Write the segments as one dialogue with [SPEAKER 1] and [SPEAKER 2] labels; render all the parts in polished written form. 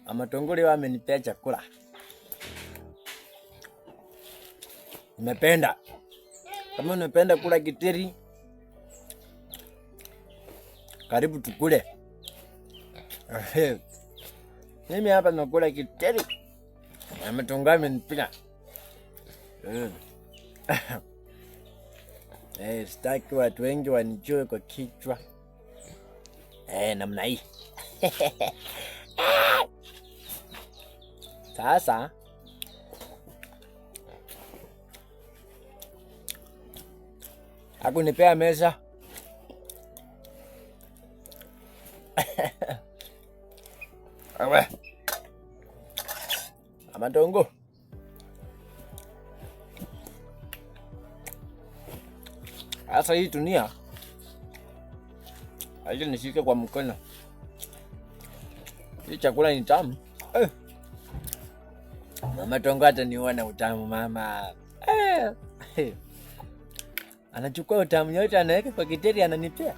[SPEAKER 1] Mama Tongo leo amenipea chakula. Nimependa. Kama unapenda kula githeri, karibu tukule. Mimi hapa nakula githeri. Mama Tongo amenipea. Sitaki watu wengi wanijue kwa kichwa. Namna hii. Sasa hakunipea meza. Awe. Mama Tongo. Sasa hii dunia aje nishike kwa mkono. Hii chakula ni tamu. Mama Tongo ataniona utamu mama. Anachukua utamu yote anaweka kwa githeri ananipea.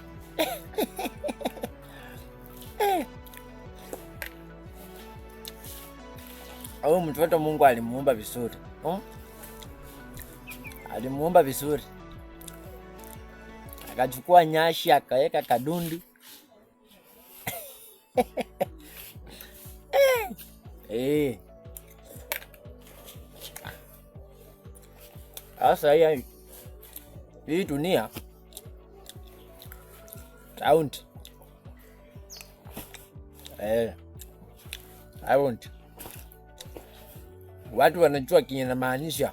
[SPEAKER 1] Au mtoto Mungu alimuumba vizuri. Alimuumba vizuri. Akachukua nyashi akaweka kadundi. Sasa hii dunia round. Round. Watu wanajua kinye na maanisha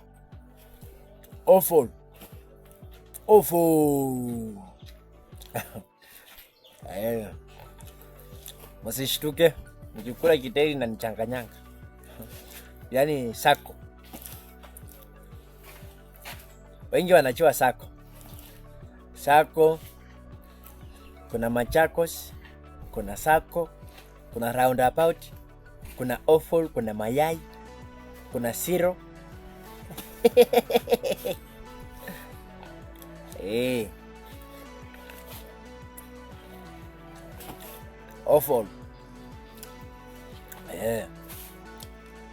[SPEAKER 1] awful. Awful. Msishtuke nikikula githeri na nichanganyanga. Yaani sako. Wengi wanajua sako. Sako, kuna Machakos, kuna sako, kuna roundabout, kuna awful, kuna mayai, kuna siro. Awful.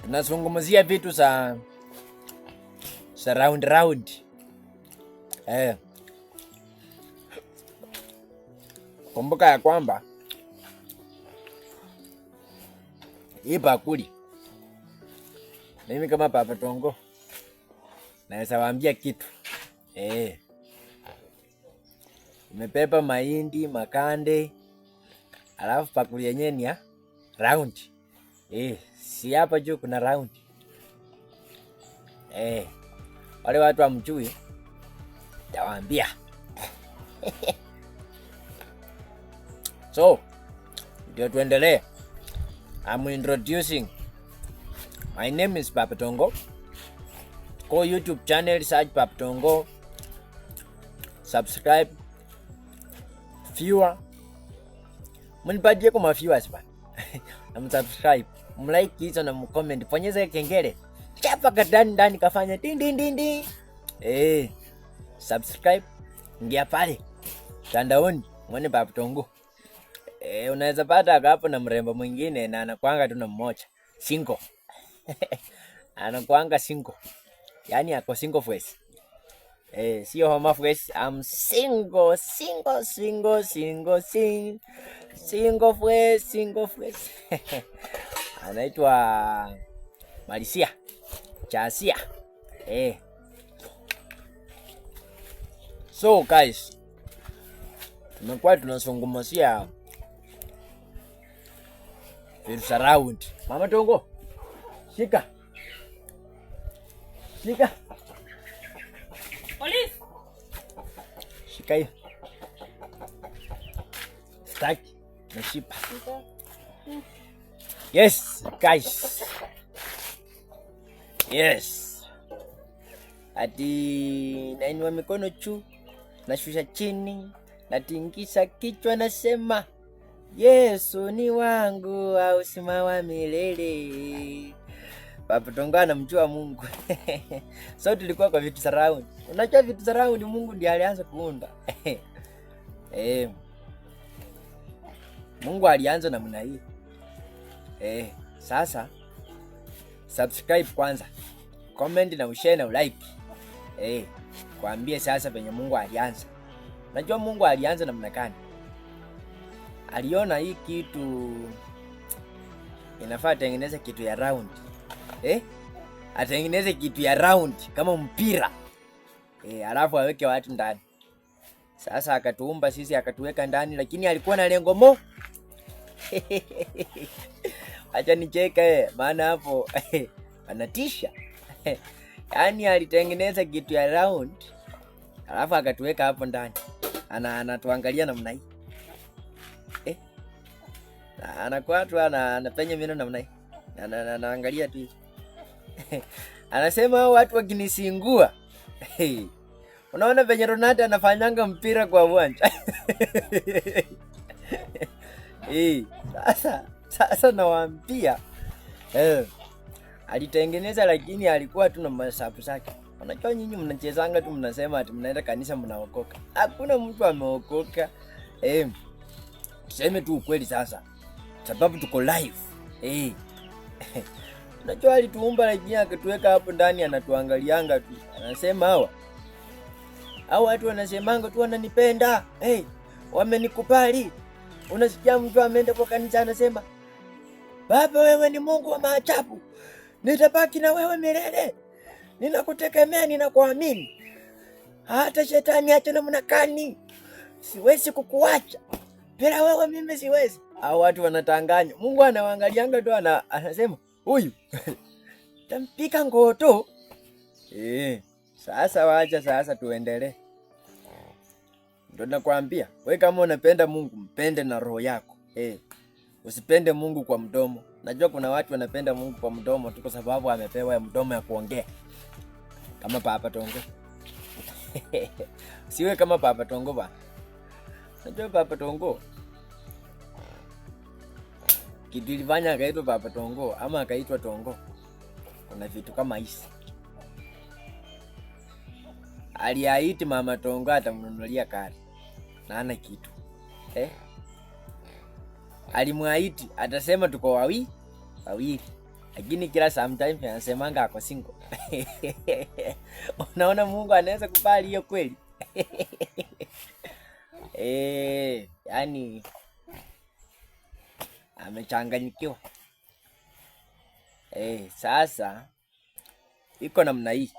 [SPEAKER 1] Tunazungumzia vitu za round. Kumbuka ya kwamba hii bakuli, mimi kama Papa Tongo naweza waambia kitu. Nimepepa mahindi, makande, alafu bakuli yenyewe ni ya round. Si hapa juu kuna round. Wale watu hamjui tawaambia. So, ndio tuendelee. I'm introducing. My name is Papa Tongo. Go YouTube channel, search Papa Tongo. Subscribe. Viewer. Mnipatie kwa viewers bana. Na msubscribe. Mlike hizo na mcomment. Bonyeza kengele. Chapa ndani kafanya ding ding ding ding. Subscribe. Ingia pale mtandaoni muone Papa Tongo. Unaweza pata hapo na mrembo mwingine na anakuanga tu na mmoja. Single. Anakuanga single. Yaani ako single face. Sio homa face. I'm single face. Anaitwa Marisia. Chasia. So guys, tumekuwa tunazungumzia vitu za round. Mama Tongo, shika. Police. Shika hiyo. Staki. Nashipa. Yes, guys. Yes. Ati nainua mikono juu, nashusha chini, natingisa kichwa nasema Yesu ni wangu au sima wa milele. Papa Tongo anamjua Mungu. So tulikuwa kwa vitu za round. Unajua vitu za round Mungu ndiye alianza kuunda. Mungu alianza namna hii. Sasa subscribe kwanza, comment na ushare na ulike. Kwambie sasa penye Mungu alianza. Najua Mungu alianza namna gani. Aliona hii kitu inafaa atengeneze kitu ya round. Atengeneze kitu ya round kama mpira. Alafu aweke watu ndani. Sasa akatuumba sisi, akatuweka ndani, lakini alikuwa na lengo acha nicheke maana hapo anatisha. Yaani alitengeneza kitu ya round, alafu akatuweka hapo ndani. Anatuangalia namna hii. Anakuwa tu anapenya meno namna hii. Anaangalia tu. Anasema watu wakinisingua. Unaona venye Ronaldo anafanyanga mpira kwa uwanja. Sasa nawaambia alitengeneza, lakini alikuwa tu na masabu zake. Unajua nyinyi mnachezanga tu, mnasema ati mnaenda kanisa mnaokoka. Hakuna mtu ameokoka. Tuseme tu ukweli sasa, sababu tuko live. Unajua alituumba, lakini akatuweka hapo ndani, anatuangalianga tu. Anasema hawa watu wanasemanga tu wananipenda, wamenikubali. Unasikia mtu ameenda kwa kanisa anasema, Baba wewe ni Mungu wa maajabu, nitabaki na wewe milele, ninakutegemea, ninakuamini, hata shetani acha namna gani siwezi kukuacha, bila wewe mimi siwezi. Hao watu wanatanganya. Mungu anawaangalianga tu, anasema huyu tampika ngoto. Sasa wacha sasa tuendelee. Ndio nakwambia, wewe kama unapenda Mungu, mpende na roho yako. Usipende Mungu kwa mdomo. Najua kuna watu wanapenda Mungu kwa mdomo tu kwa sababu amepewa mdomo ya kuongea. Kama Papa Tongo. Siwe kama Papa Tongo bana. Najua Papa Tongo kitu ilifanya akaitwa Papa Tongo ama akaitwa Tongo. Kuna vitu kama hizi. Aliahidi Mama Tongo atamnunulia gari na hana kitu. Alimwahidi atasema tuko wawili, lakini kila sometimes anasemanga ako single. Unaona Mungu anaweza kubali hiyo kweli? Yani amechanganyikiwa. Sasa iko namna hii.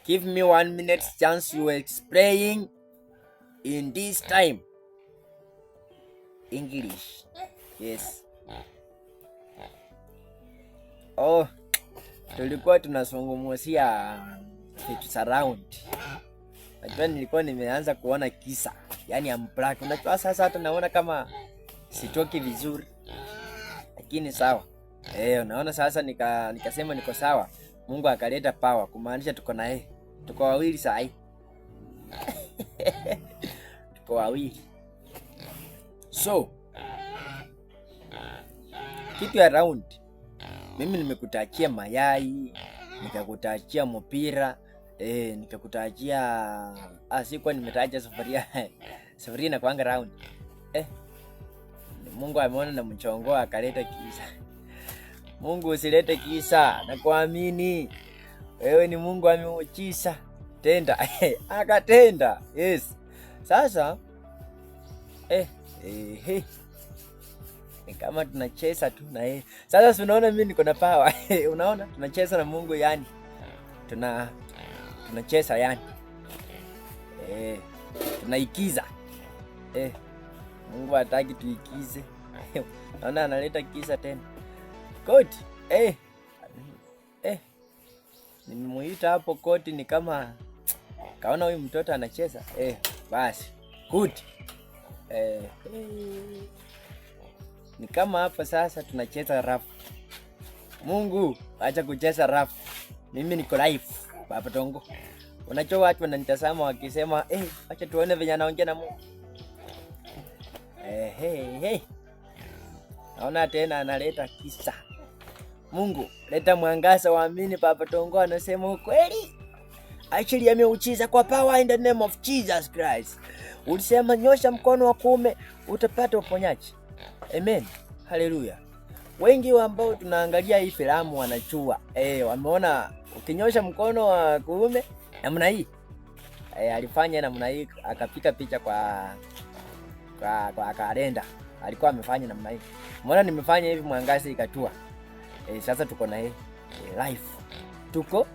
[SPEAKER 1] Give me 1 minute chance to explain in this time English. Yes. Tulikuwa tunazungumzia vitu surround. Najua nilikuwa nimeanza kuona kisa, yani amplaki. Unajua sasa hata naona kama sitoki vizuri, lakini sawa. Unaona sasa nikasema niko sawa. Mungu akaleta power kumaanisha tuko na yeye. Tuko wawili sasa hivi. Tuko wawili. So kitu ya round, mimi nimekutajia mayai, nikakutajia mpira, nikakutajia sikuwa nimetaja sufuria. Sufuria inakuanga round. Mungu ameona na mchongo akaleta kisa. Mungu usilete kisa, na kuamini wewe ni Mungu ameuchisa. Tenda. Akatenda. Yes. Sasa ni kama tunacheza tu na yeye. Sasa unaona mimi niko na power. Unaona tunacheza na Mungu, yani tunacheza yani. Tunaikiza. Mungu hataki tuikize. Naona analeta kisa tena. Koti. Nimemuita hapo koti, ni kama kaona huyu mtoto anacheza. Basi. Good. Ni kama hapa sasa tunacheza rap. Mungu acha kucheza rap. Mimi niko live Papa Tongo. Unajua watu wananitazama wakisema, acha tuone venye anaongea na Mungu. Naona tena analeta kisa. Mungu, leta mwangaza, waamini Papa Tongo anasema ukweli. Actually ameuchiza kwa power in the name of Jesus Christ. Ulisema nyosha mkono wa kuume utapata uponyaji. Amen. Hallelujah. Wengi ambao tunaangalia hii filamu wanachua. Wameona ukinyosha mkono wa kuume namna hii. Alifanya namna hii, akapika picha kwa kalenda. Alikuwa amefanya namna hii. Umeona nimefanya hivi mwangazi ikatua. Sasa tuko na hii live. Tuko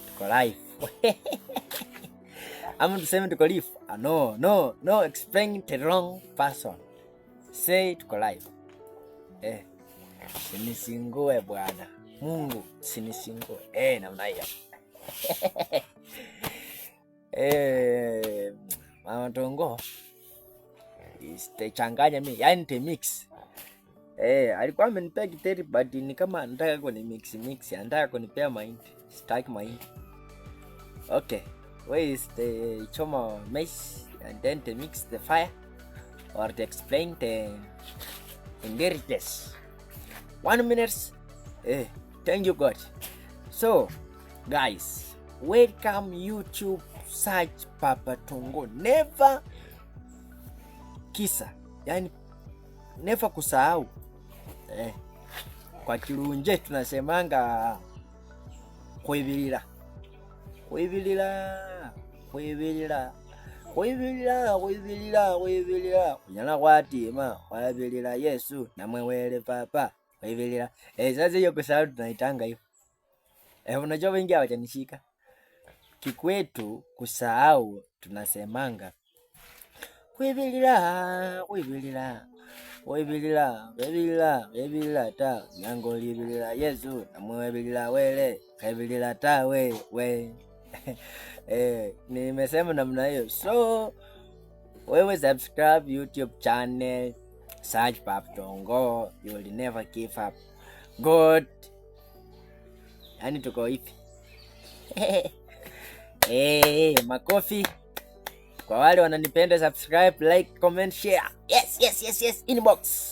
[SPEAKER 1] tuko live. Ama tuseme tuko live. No, explain the wrong person. Say tuko live. Sinisingue bwana. Mungu sinisingue. Namna hiyo. Mama Tongo istechanganya mimi, yani te mix. Alikuwa amenipea kiteri but ni kama anataka kuni mix, anataka kunipea mahindi. Sitaki mahindi. Okay. Where is the choma maize and then to mix the fire or to explain the ingredients. 1 minute. Thank you God. So guys, welcome YouTube, search Papa Tongo. Never kisa, yani never kusahau. Kwa Kirunje tunasemanga kwebilira kunyana kwatima kwabilira Yesu namwewele Papa kwebilira. Sasa hiyo kusahau tunaitanga hivyo. Unajua wengi hawajanishika. Kikwetu kusahau tunasemanga kwebilira ta nyango libilira Yesu namwewele wele kwebilira ta we. Nimesema namna hiyo. So wewe subscribe YouTube channel, search Papa Tongo, you will never give up. God, yani tuko hivi. Makofi kwa wale wananipenda. Subscribe, like, comment, share. Yes. Inbox.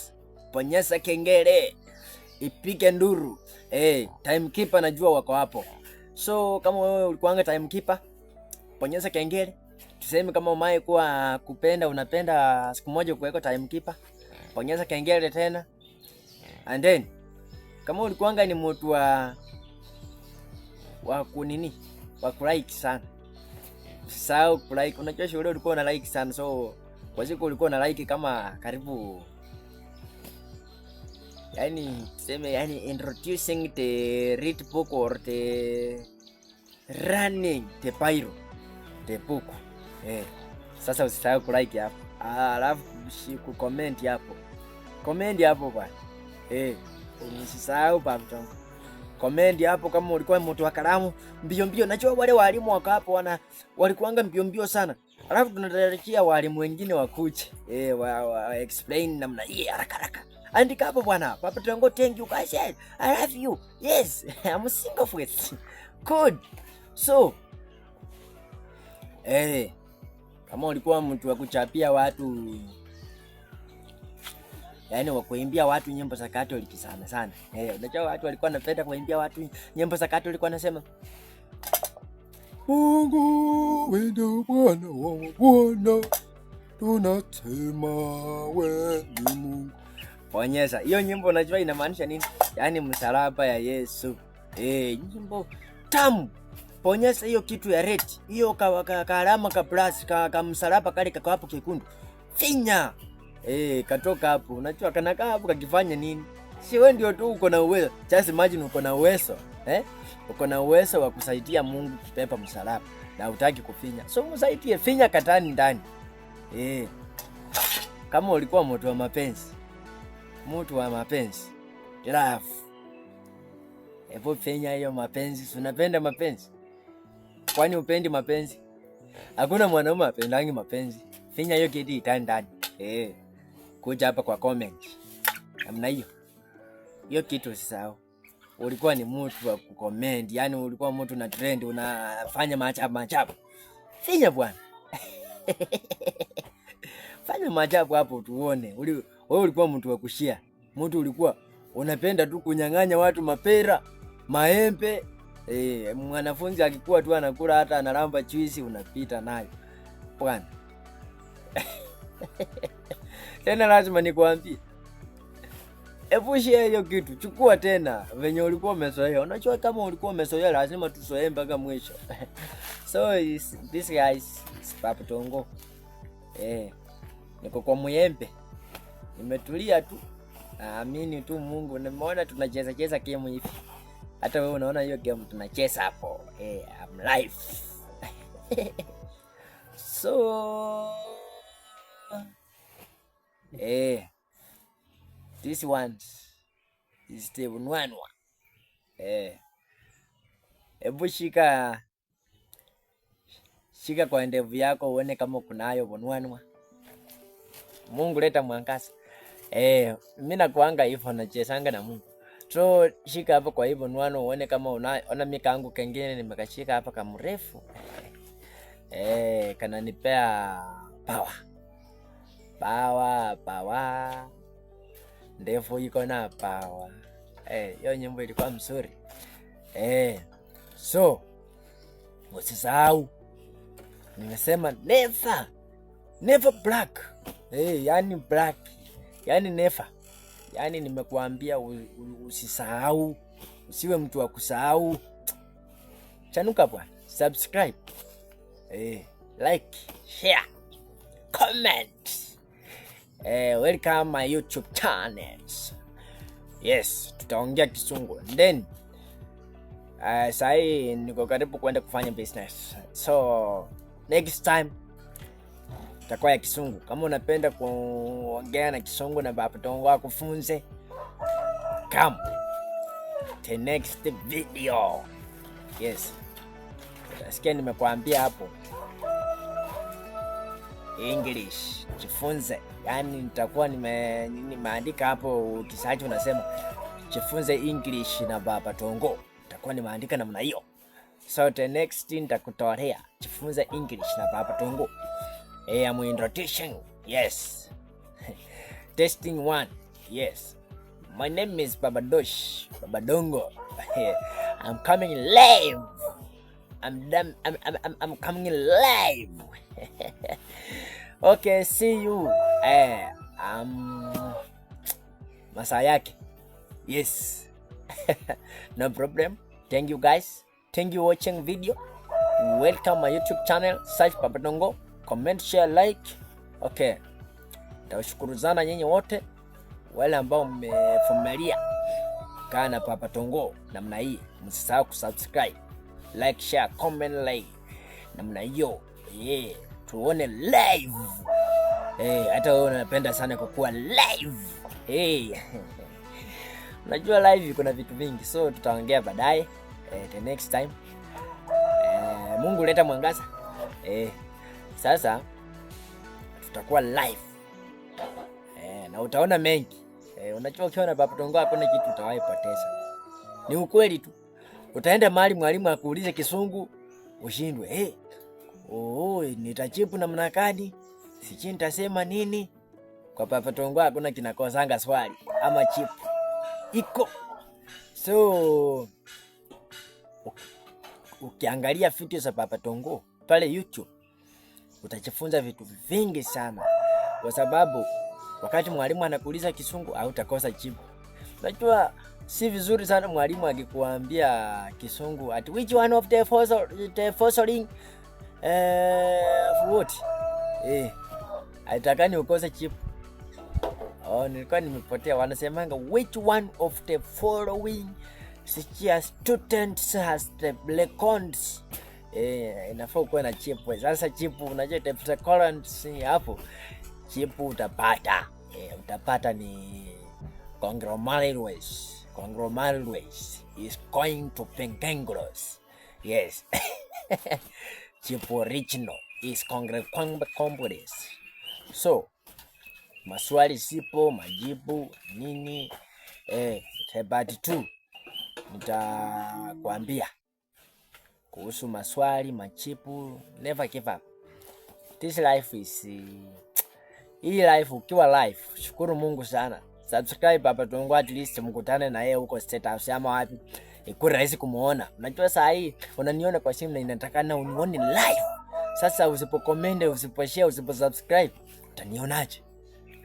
[SPEAKER 1] Bonyeza kengele, ipige nduru. Timekeeper najua wako hapo. So kama wewe ulikuanga timekeeper, bonyeza kengele. Tuseme kama umaye kuwa kupenda, unapenda siku moja kuweka timekeeper, bonyeza kengele tena. And then kama ulikuanga ni mtu wa kunini, wa kulike sana, usisahau kulike. Unajua shule ulikuwa una like sana, so kwa siku ulikuwa una like kama karibu, yani tuseme, yani introducing the read book or the running the pyro the book. Sasa usisahau kulike hapo, alafu comment hapo, bwana. Usisahau Papa Tongo, comment hapo kama ulikuwa mtu wa kalamu mbio. Najua wale walimu wako hapo walikuanga mbio sana, alafu tunatarajia walimu wengine wakuje wa explain namna hii haraka. Andika hapo bwana. Papa Tongo, thank you guys. I love you. Yes, I'm single for it. Good. So kama ulikuwa mtu wa kuchapia watu, yani wa kuimbia watu nyimbo za Katoliki sana. Unajua watu walikuwa wanapenda kuimbia watu nyimbo za Katoliki, wanasema Mungu wewe Bwana wa Bwana, tunasema wewe ni Mungu. Bonyeza hiyo nyimbo. Unajua inamaanisha nini? Yani msalaba ya Yesu. Nyimbo tamu. Bonyeza hiyo kitu ya red, hiyo alama ka plus ka msalaba kale kako hapo kekundu. Finya. Katoka hapo. Unajua kanakaa hapo kakifanya nini? Si wewe ndio tu uko na uwezo. Just imagine uko na uwezo. Uko na uwezo wa kusaidia Mungu kupepa msalaba na hutaki kufinya. So msaidie, finya katani ndani. Kama ulikuwa mtu wa mapenzi, love. Hebu finya hiyo mapenzi. Unapenda mapenzi? Kwani upendi mapenzi? Hakuna mwanaume apendangi mapenzi. Finya hiyo kitu itandani. Kuja hapa kwa comment. Namna hiyo. Hiyo kitu usisahau. Ulikuwa ni mtu wa kucomment, yani ulikuwa mtu na trend, unafanya maajabu. Finya bwana. Fanya maajabu hapo tuone. Wewe ulikuwa mtu wa kushia. Mtu ulikuwa unapenda tu kunyang'anya watu mapera, maembe. Mwanafunzi akikuwa tu anakula hata analamba juice unapita nayo. bwana. Tena lazima nikwambie, epusha hiyo kitu, chukua tena venye ulikuwa umezoea. Unajua kama ulikuwa umezoea lazima tuzoee mpaka mwisho. So this guys is Papa Tongo. Niko kwa Muyembe. Nimetulia tu. Naamini tu Mungu. Nimeona tunacheza game hivi. Hata wewe unaona hiyo game tunacheza hapo. I'm live. So this one is the one. Hebu shika kwa ndevu yako uone kama kunayo bonwanwa. Mungu leta mwangaza. Mimi nakuanga hivyo nachezanga na Mungu. So shika hapo kwa hivyo nwano uone kama ona mika yangu kengine nimekashika hapa kama mrefu. Kananipea power. Ndefu iko na power. Hiyo nyimbo ilikuwa mzuri. So usisahau nimesema never black. Yani black. Yani never. Yani nimekuambia usisahau. Usiwe mtu wa kusahau. Chanuka bwana. Subscribe. Like, share, comment. Welcome my YouTube channels. Yes, tutaongea Kisungu. Then sai niko karibu kwenda kufanya business. So next time tutakuwa ya Kisungu. Kama unapenda kuongea na Kisungu na Papa Tongo akufunze, come the next video. Yes. Nasikia nimekuambia hapo English jifunze. Yani nitakuwa nimeandika hapo ukisaje unasema jifunze English na Papa Tongo. Nitakuwa nimeandika namna hiyo. So the next thing nitakutolea jifunze English na Papa Tongo. I'm introducing. Yes. Testing 1. Yes. My name is Baba Dongo. I'm coming live. I'm coming live. Okay, see you. Masayake. Yes. No problem. Thank you guys. Thank you watching video. Welcome my YouTube channel. Search Papa Tongo. Comment, share, like. Okay. Tawashukuru sana nyinyi wote wale ambao mmevumilia kana Papa Tongo namna hii. Msisahau kusubscribe, like, share, comment, like namna hiyo. Tuone live. Hata wewe unapenda sana kuwa live. Unajua live kuna vitu vingi, so tutaongea baadaye. The next time. Mungu leta mwangaza. Sasa tutakuwa live. Na utaona mengi. Unajua ukiona Papa Tongo hakuna kitu utawahi poteza. Ni ukweli tu. Utaenda mahali mwalimu akuulize Kisungu ushindwe. Nitajibu namna gani? Sijui nitasema nini? Kwa Papa Tongo hakuna kinakosanga swali ama chipu. Iko. So ukiangalia video za Papa Tongo pale YouTube utajifunza vitu vingi sana. Kwa sababu wakati mwalimu anakuuliza Kisungu hautakosa jibu. Unajua si vizuri sana mwalimu akikuambia Kisungu at which one of the following what? Haitakani ukose jibu. Nilikuwa nimepotea. Wanasemanga which one of the following students has the records. Inafaa uwe na chipu. Sasa chipu unajua tafuta currency hapo. Chipu utapata. Utapata ni conglomerates. Conglomerates is going to Penkengulos. Yes. Chipu original is conglomerates. So maswali sipo, majibu nini? Part 2 nitakwambia kuhusu maswali, machipu. Never give up. This life is hii life ukiwa live, shukuru Mungu sana. Subscribe Papa Tongo, at least mkutane na yeye huko State House ama wapi. Iko rahisi kumuona. Unajua saa hii unaniona kwa simu na inatakana unione live. Sasa usipokomende, usiposhare, usiposubscribe, utanionaje?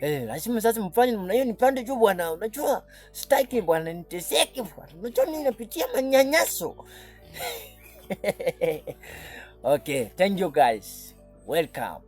[SPEAKER 1] Lazima sasa mfanye namna hiyo, nipande juu bwana. Unajua sitaki bwana niteseke bwana. Unajua mimi napitia manyanyaso. Okay, thank you guys. Welcome.